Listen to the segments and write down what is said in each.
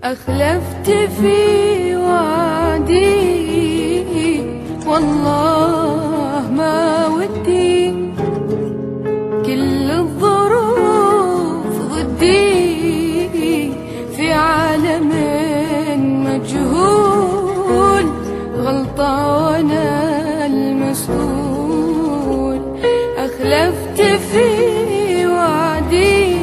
أخلفت في وعدي والله ما ودي، كل الظروف ضدي في عالم مجهول، غلطة وأنا المسؤول. أخلفت في وعدي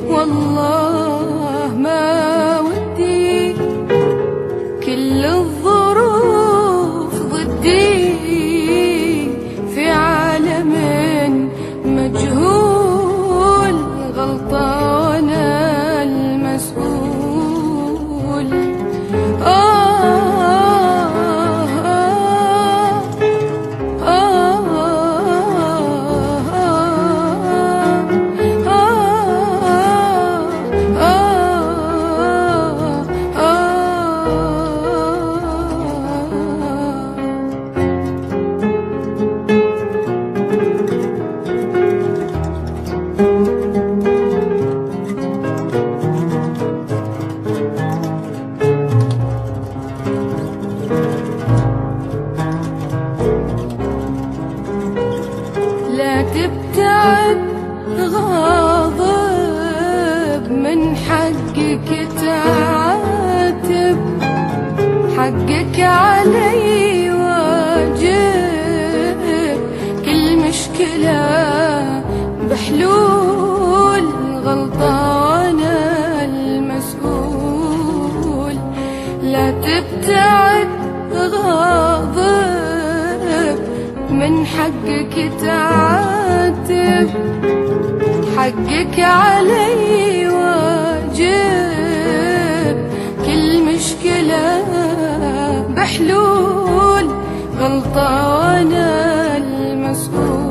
والله ما ودي، كل الظروف ضدي في عالم مجهول، غلطة وأنا المسؤول. لا تبتعد غاضب، من حقك تعاتب، حقك علي واجب، كل مشكلة بحلول، غلطة وأنا المسؤول. لا تبتعد غاضب، من حقك تعاتب، حقك علي واجب، كل مشكلة بحلول، غلطة وأنا المسؤول.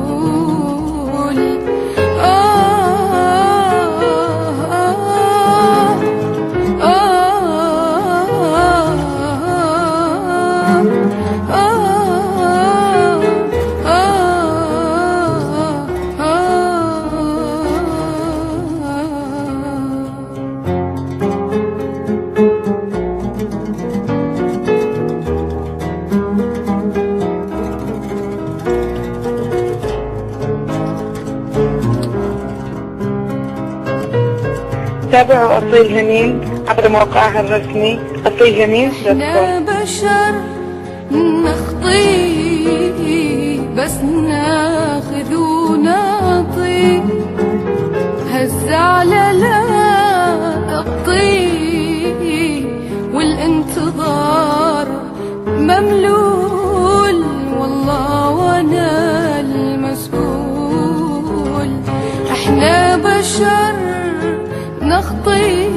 تابعوا أصيل جميل عبر موقعها الرسمي أصيلجميل.com. احنا بشر نخطي، بس ناخذ ونعطي، هالزعلة لا تبطي، والانتظار مملول، والله وأنا المسؤول. احنا بشر نخطي،